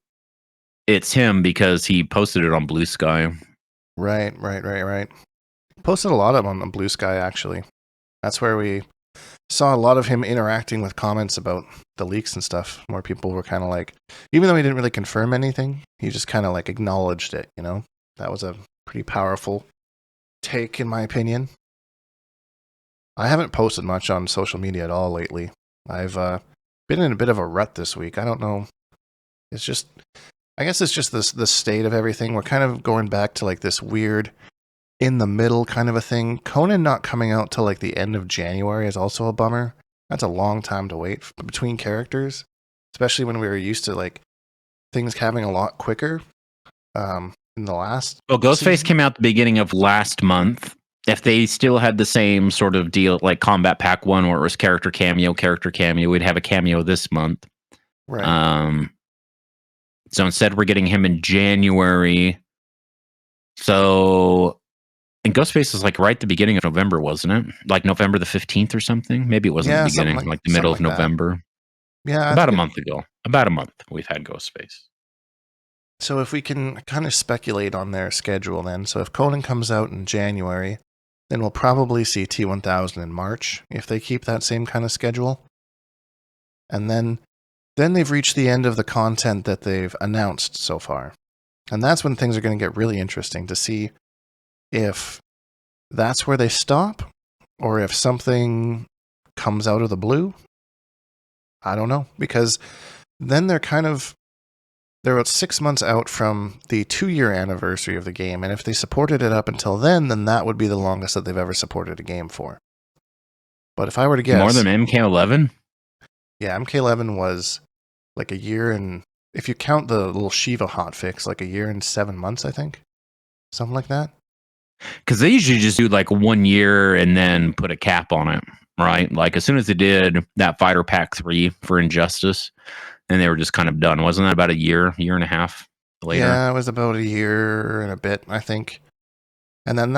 it's him because he posted it on Blue Sky. Right. Posted a lot of them on Blue Sky, actually. That's where we saw a lot of him interacting with comments about the leaks and stuff, where people were kind of like, even though he didn't really confirm anything, he just kind of like acknowledged it, you know? That was a pretty powerful take, in my opinion. I haven't posted much on social media at all lately. I've been in a bit of a rut this week. I don't know. It's just, I guess it's just the state of everything. We're kind of going back to like this weird in the middle kind of a thing. Conan not coming out till like the end of January is also a bummer. That's a long time to wait between characters, especially when we were used to like things having a lot quicker in the last. Well, Ghostface came out the beginning of last month. If they still had the same sort of deal like Combat Pack 1 where it was character cameo, we'd have a cameo this month. Right. So instead we're getting him in January. So, and Ghostface was like right at the beginning of November, wasn't it? Like November the 15th or something? Maybe it wasn't the beginning, like the middle of November. Yeah. About a month ago. About a month we've had Ghostface. So if we can kind of speculate on their schedule then. So if Conan comes out in January, then we'll probably see T1000 in March if they keep that same kind of schedule. And then they've reached the end of the content that they've announced so far. And that's when things are going to get really interesting to see if that's where they stop or if something comes out of the blue. I don't know, because then they're about 6 months out from the 2-year anniversary of the game, and if they supported it up until then that would be the longest that they've ever supported a game for. But if I were to guess... More than MK11? Yeah, MK11 was like a year and... If you count the little Shiva hotfix, like a year and 7 months, I think. Something like that. Because they usually just do like 1 year and then put a cap on it, right? Like as soon as they did that Fighter Pack 3 for Injustice... And they were just kind of done. Wasn't that about a year and a half later? Yeah, it was about a year and a bit, I think. And then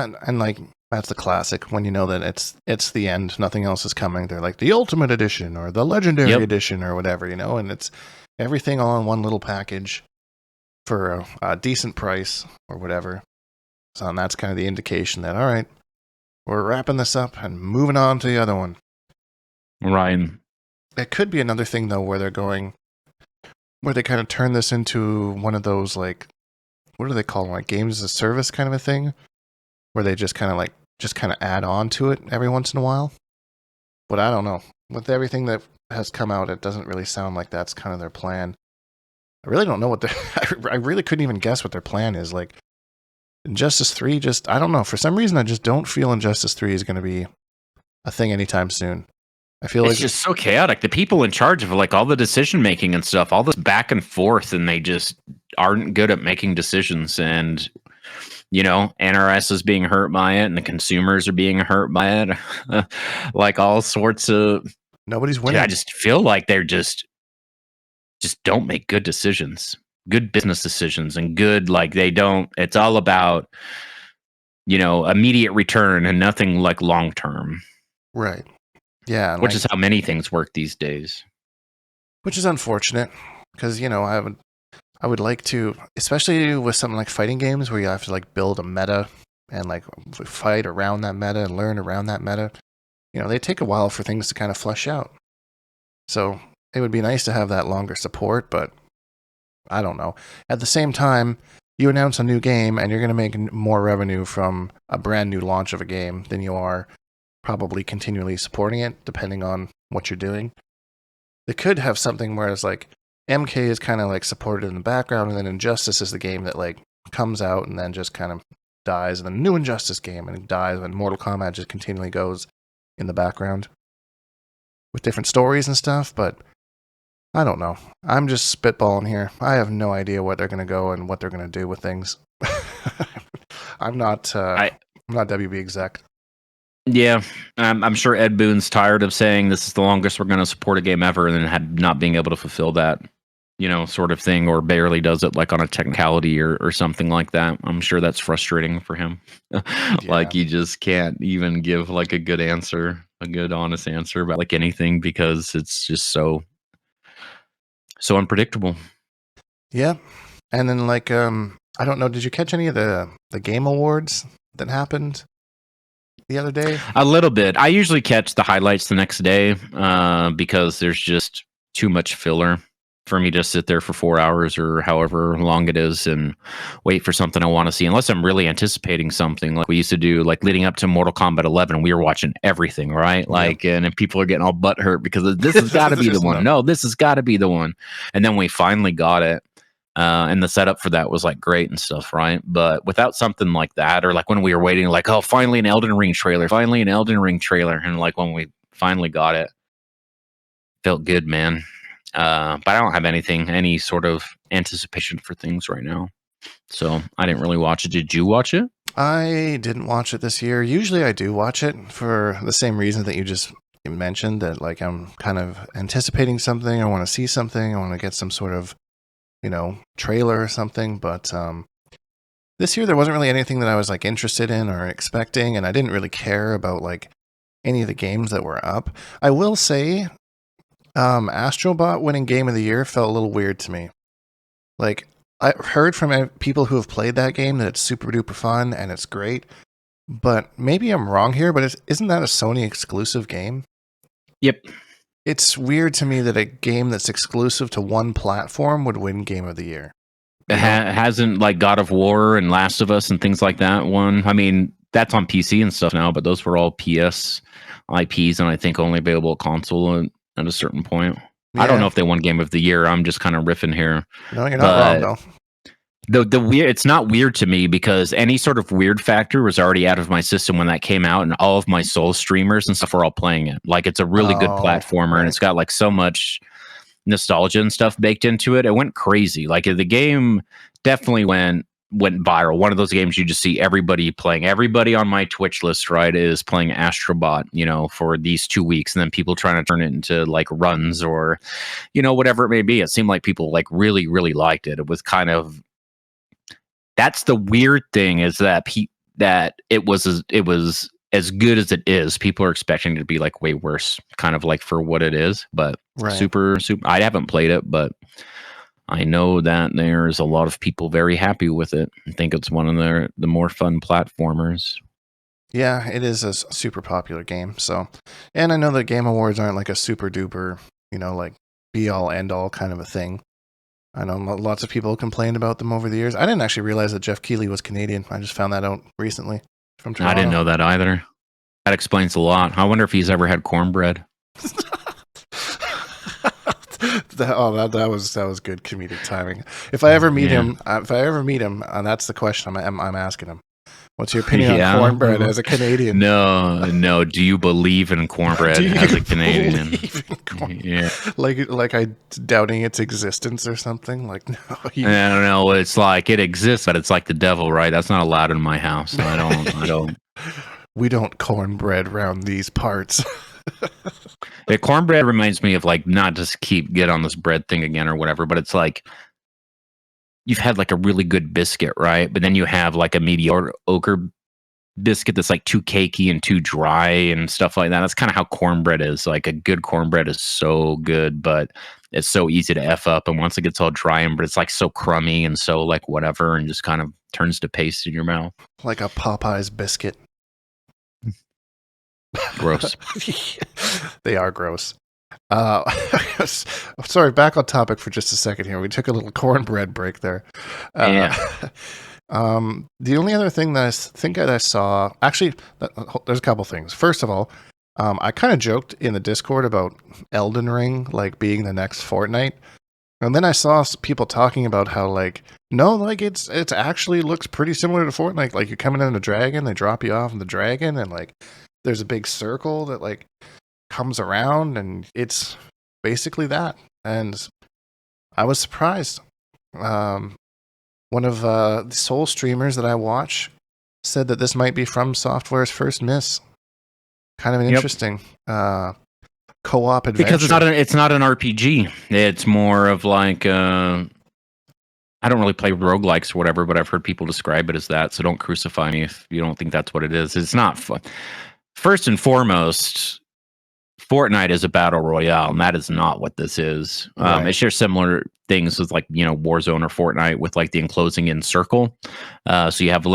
that's the classic when you know that it's the end, nothing else is coming. They're like the Ultimate Edition or the Legendary Edition or whatever, you know, and it's everything all in one little package for a decent price or whatever. So and that's kind of the indication that, all right, we're wrapping this up and moving on to the other one. Right. It could be another thing though where they kind of turn this into one of those, like, what do they call them? Like games as a service kind of a thing, where they just kind of add on to it every once in a while. But I don't know. With everything that has come out, it doesn't really sound like that's kind of their plan. I really don't know what I really couldn't even guess what their plan is. Like, Injustice 3, I don't know. For some reason, I just don't feel Injustice 3 is going to be a thing anytime soon. I feel it's just so chaotic. The people in charge of like all the decision making and stuff, all this back and forth, and they just aren't good at making decisions. And you know, NRS is being hurt by it, and the consumers are being hurt by it. Like all sorts of. Nobody's winning. I just feel like they're just don't make good decisions, good business decisions, and good like they don't. It's all about immediate return and nothing like long term. Right. Yeah, which is how many things work these days. Which is unfortunate, because I would like to, especially with something like fighting games where you have to like build a meta and like fight around that meta and learn around that meta. They take a while for things to kind of flesh out. So it would be nice to have that longer support, but I don't know. At the same time, you announce a new game and you're going to make more revenue from a brand new launch of a game than you are probably continually supporting it, depending on what you're doing. They could have something where it's like MK is kind of like supported in the background, and then Injustice is the game that like comes out and then just kind of dies, and then a new Injustice game and it dies, and Mortal Kombat just continually goes in the background with different stories and stuff. But I don't know. I'm just spitballing here. I have no idea what they're going to go and what they're going to do with things. I'm not WB exec. Yeah, I'm sure Ed Boon's tired of saying this is the longest we're going to support a game ever, and then not being able to fulfill that, sort of thing, or barely does it like on a technicality or something like that. I'm sure that's frustrating for him. Like he just can't even give like a good answer, a good honest answer about like anything, because it's just so unpredictable. Yeah. And then like I don't know, did you catch any of the game awards that happened the other day? A little bit. I usually catch the highlights the next day because there's just too much filler for me to sit there for 4 hours or however long it is and wait for something I want to see, unless I'm really anticipating something like we used to do, like leading up to Mortal Kombat 11. We were watching everything, right? Like, and people are getting all butthurt because this has got to be the one. No, this has got to be the one. And then we finally got it. And the setup for that was like great and stuff, right? But without something like that, or like when we were waiting, like, oh, finally an Elden Ring trailer, and like when we finally got it, felt good, man. But I don't have any sort of anticipation for things right now, so I didn't really watch it. Did you watch it? I didn't watch it this year. Usually I do watch it for the same reason that you just mentioned, that like I'm kind of anticipating something, I want to see something, I want to get some sort of trailer or something. But this year there wasn't really anything that I was like interested in or expecting, and I didn't really care about like any of the games that were up. I will say Astrobot winning Game of the Year felt a little weird to me. Like, I heard from people who have played that game that it's super duper fun and it's great, but maybe I'm wrong here, but isn't that a Sony exclusive game? Yep. It's weird to me that a game that's exclusive to one platform would win Game of the Year. It hasn't like God of War and Last of Us and things like that won. I mean, that's on PC and stuff now, but those were all PS IPs, and I think only available at console at a certain point. Yeah. I don't know if they won Game of the Year. I'm just kind of riffing here. No, you're not wrong, though. The weird, it's not weird to me because any sort of weird factor was already out of my system when that came out, and all of my Soul streamers and stuff are all playing it. Like, it's a really good platformer, right. And it's got like so much nostalgia and stuff baked into it. It went crazy. Like, the game definitely went viral. One of those games you just see everybody playing. Everybody on my Twitch list, right, is playing Astrobot, for these 2 weeks, and then people trying to turn it into like runs or, whatever it may be. It seemed like people like really, really liked it. It was kind of, that's the weird thing, is that that it was as good as it is. People are expecting it to be like way worse, kind of like for what it is. But right. super. I haven't played it, but I know that there's a lot of people very happy with it. I think it's one of the more fun platformers. Yeah, it is a super popular game. So, and I know that Game Awards aren't like a super duper, like be all end all kind of a thing. I know lots of people complained about them over the years. I didn't actually realize that Jeff Keighley was Canadian. I just found that out recently from Toronto. I didn't know that either. That explains a lot. I wonder if he's ever had cornbread. That was good comedic timing. If I ever meet him, and that's the question I'm asking him. What's your opinion on cornbread as a Canadian? No. Do you believe in cornbread as a Canadian? Yeah. Like I doubting its existence or something? Like, no. I don't know. It's like it exists, but it's like the devil, right? That's not allowed in my house. I don't. We don't cornbread around these parts. The cornbread reminds me of like, not just get on this bread thing again or whatever, but it's like you've had like a really good biscuit, right? But then you have like a mediocre biscuit that's like too cakey and too dry and stuff like that. That's kind of how cornbread is. Like, a good cornbread is so good, but it's so easy to F up. And once it gets all dry, but it's like so crummy and so like whatever, and just kind of turns to paste in your mouth. Like a Popeye's biscuit. Gross. They are gross. Uh, sorry, back on topic for just a second here. We took a little cornbread break there. Yeah. The only other thing that I think that I saw, actually, there's a couple things. First of all, I kind of joked in the Discord about Elden Ring like being the next Fortnite, and then I saw people talking about how like no, like it's actually looks pretty similar to Fortnite. Like you're coming in a dragon, they drop you off in the dragon, and like there's a big circle that like comes around, and it's basically that. And I was surprised. One of the Soul streamers that I watch said that this might be From Software's first miss. Kind of an interesting co-op adventure. Because it's not an RPG. It's more of like I don't really play roguelikes or whatever, but I've heard people describe it as that. So don't crucify me if you don't think that's what it is. It's not fun. First and foremost, Fortnite is a battle royale, and that is not what this is. Right. It shares similar things with like Warzone or Fortnite with like the enclosing in circle. So you have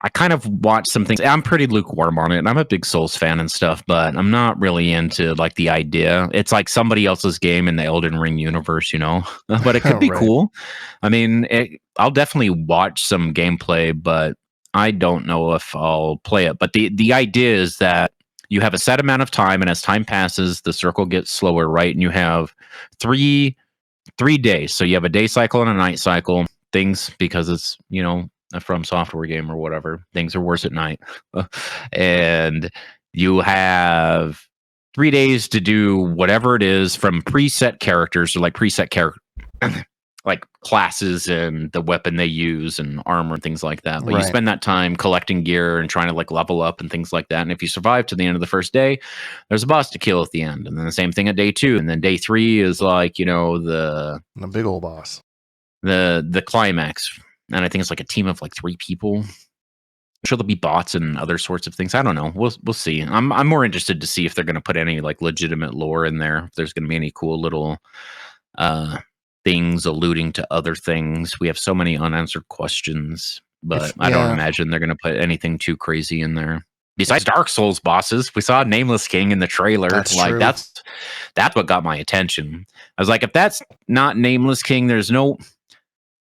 I kind of watch some things. I'm pretty lukewarm on it, and I'm a big Souls fan and stuff, but I'm not really into like the idea. It's like somebody else's game in the Elden Ring universe, but it could be cool. I mean, I'll definitely watch some gameplay, but I don't know if I'll play it. But the idea is that you have a set amount of time, and as time passes, the circle gets slower, right? And you have three days. So you have a day cycle and a night cycle. Things, because it's, a From Software game or whatever, things are worse at night. And you have 3 days to do whatever it is from preset characters, or like preset character like classes and the weapon they use and armor and things like that. But you spend that time collecting gear and trying to like level up and things like that. And if you survive to the end of the first day, there's a boss to kill at the end. And then the same thing at day 2. And then day 3 is like, the big old boss. The climax. And I think it's like a team of like 3 people. I'm sure there'll be bots and other sorts of things. I don't know. We'll see. I'm more interested to see if they're going to put any like legitimate lore in there. If there's going to be any cool little things alluding to other things. We have so many unanswered questions, but I don't imagine they're going to put anything too crazy in there. Besides Dark Souls bosses, we saw Nameless King in the trailer. That's what got my attention. I was like, if that's not Nameless King,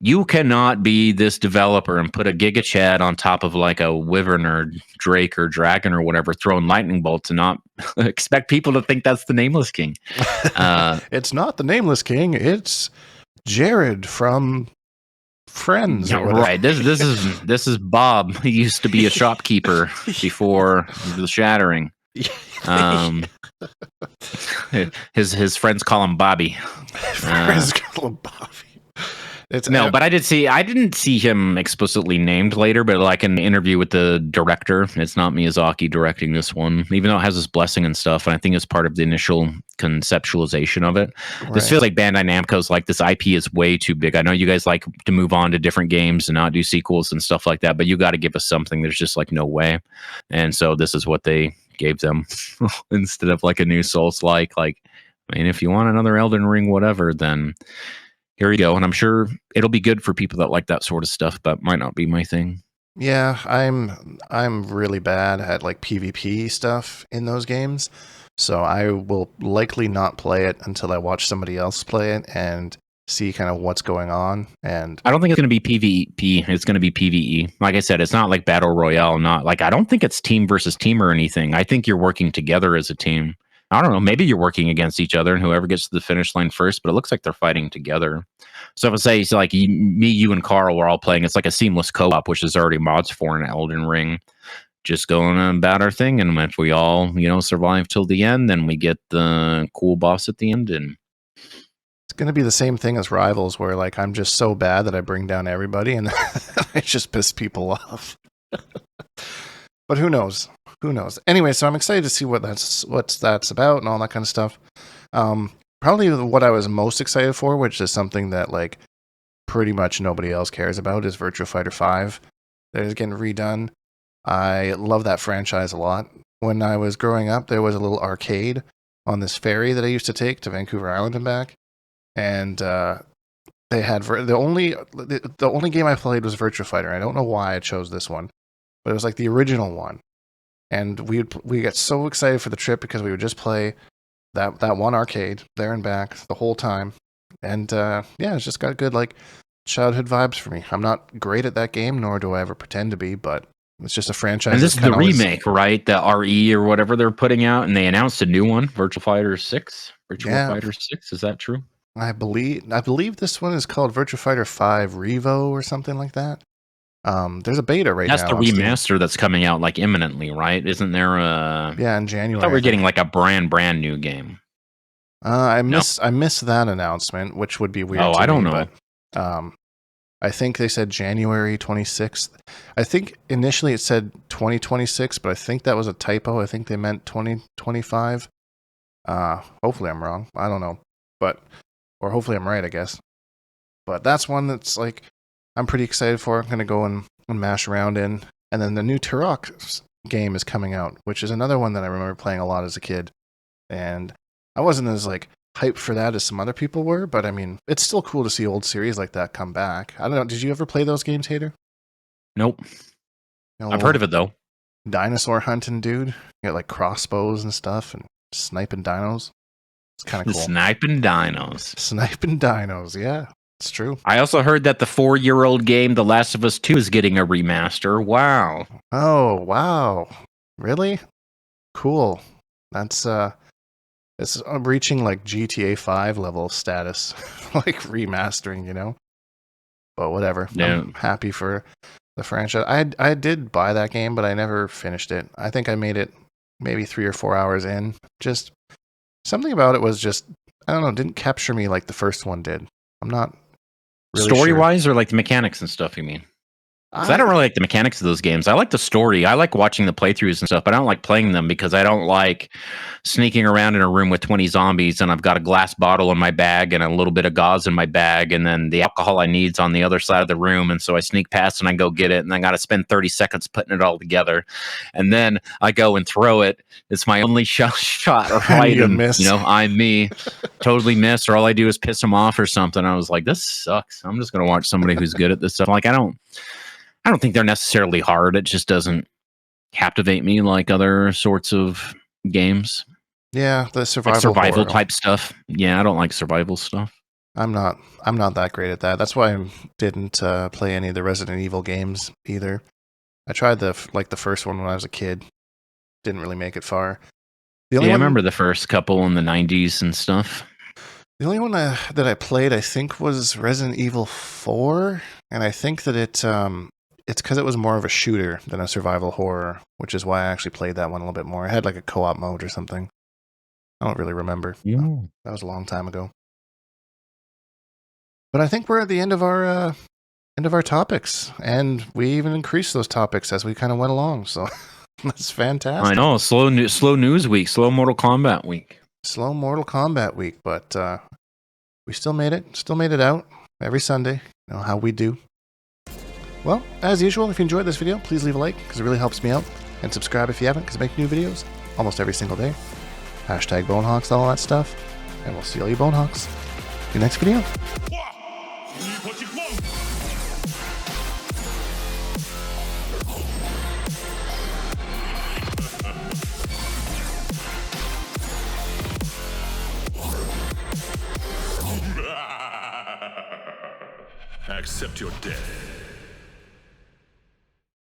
you cannot be this developer and put a Giga Chad on top of like a Wyvern or Drake or Dragon or whatever, throwing lightning bolts and not expect people to think that's the Nameless King. It's not the Nameless King. It's Jared from Friends. Yeah, right. This is Bob. He used to be a shopkeeper before the Shattering. His friends call him Bobby. Friends call him Bobby. But I didn't see him explicitly named later, but like in the interview with the director, it's not Miyazaki directing this one, even though it has his blessing and stuff. And I think it's part of the initial conceptualization of it. Right. This feels like Bandai Namco's like, this IP is way too big. I know you guys like to move on to different games and not do sequels and stuff like that, but you got to give us something. There's just like no way. And so this is what they gave them instead of like a new Souls-like. Like, I mean, if you want another Elden Ring, whatever, then here you go. And I'm sure it'll be good for people that like that sort of stuff, but might not be my thing. Yeah, I'm really bad at like PvP stuff in those games. So I will likely not play it until I watch somebody else play it and see kind of what's going on. And I don't think it's going to be PvP. It's going to be PvE. Like I said, it's not like Battle Royale. Not like, I don't think it's team versus team or anything. I think you're working together as a team. I don't know. Maybe you're working against each other and whoever gets to the finish line first, but it looks like they're fighting together. So if I say it's like me, you, and Carl were all playing, it's like a seamless co-op, which is already mods for an Elden Ring. Just going about our thing, and if we all, survive till the end, then we get the cool boss at the end. And it's going to be the same thing as Rivals, where like I'm just so bad that I bring down everybody, and I just piss people off. But who knows? Who knows? Anyway, so I'm excited to see what that's about and all that kind of stuff. Probably what I was most excited for, which is something that like pretty much nobody else cares about, is Virtua Fighter 5. That is getting redone. I love that franchise a lot. When I was growing up, there was a little arcade on this ferry that I used to take to Vancouver Island and back, and they had the only game I played was Virtua Fighter. I don't know why I chose this one, but it was like the original one. And we got so excited for the trip because we would just play that one arcade there and back the whole time, and yeah, it's just got good like childhood vibes for me. I'm not great at that game, nor do I ever pretend to be, but it's just a franchise. And this is the kinda always- remake, right? The RE or whatever they're putting out, and they announced a new one, Virtual Fighter 6. Virtual Yeah. Fighter 6, is that true? I believe this one is called Virtua Fighter 5 Revo or something like that. There's a beta right That's now. the on Steam. remaster that's coming out like imminently, right? Isn't there a? Yeah, in I January. thought we I were getting think. like a brand new game. I missed that announcement, which would be weird. Oh, to I don't me, know. But I think they said January 26th. I think initially it said 2026, but I think that was a typo. I think they meant 2025. Hopefully I'm wrong. I don't know, or hopefully I'm right, I guess. But that's one that's like I'm pretty excited for. I'm gonna go and mash around in. And then the new Turok game is coming out, which is another one that I remember playing a lot as a kid. And I wasn't as like hyped for that as some other people were, but I mean, it's still cool to see old series like that come back. I don't know. Did you ever play those games, Hater? Nope. No, I've heard of it though. Dinosaur hunting, dude. You got like crossbows and stuff and sniping dinos. It's kind of cool. Sniping dinos. Sniping dinos, yeah. It's true. I also heard that the 4-year-old game, The Last of Us 2, is getting a remaster. Wow. Oh, wow. Really? Cool. That's it's reaching like GTA 5 level status, like remastering, you know? But whatever. Yeah. I'm happy for the franchise. I did buy that game, but I never finished it. I think I made it maybe 3 or 4 hours in. Just something about it was just, I don't know, didn't capture me like the first one did. I'm not really Story-wise, or like the mechanics and stuff, you mean? 'Cause I don't really like the mechanics of those games. I like the story. I like watching the playthroughs and stuff, but I don't like playing them because I don't like sneaking around in a room with 20 zombies and I've got a glass bottle in my bag and a little bit of gauze in my bag, and then the alcohol I need's on the other side of the room, and so I sneak past and I go get it, and I got to spend 30 seconds putting it all together, and then I go and throw it. It's my only shot right, you and miss. you know, I'm me, totally miss, or all I do is piss them off or something. I was like, this sucks. I'm just gonna watch somebody who's good at this stuff. Like, I don't think they're necessarily hard. It just doesn't captivate me like other sorts of games. Yeah, the Like survival survival horror. type stuff. Yeah, I don't like survival stuff. I'm not that great at that. That's why I didn't play any of the Resident Evil games either. I tried the first one when I was a kid. Didn't really make it far. The only Yeah, I one, remember the first couple in the 90s and stuff. The only one that I played, I think, was Resident Evil 4, and I think that it's because it was more of a shooter than a survival horror, which is why I actually played that one a little bit more. It had like a co-op mode or something. I don't really remember. That was a long time ago. But I think we're at the end of our topics, and we even increased those topics as we kind of went along. So that's fantastic. I know, slow news week, slow Mortal Kombat week. Slow Mortal Kombat week, but we still made it out every Sunday. You know how we do. Well, as usual, if you enjoyed this video, please leave a like because it really helps me out, and subscribe if you haven't because I make new videos almost every single day. Hashtag Bonehawks, all that stuff, and we'll see all you Bonehawks in the next video. Accept your death.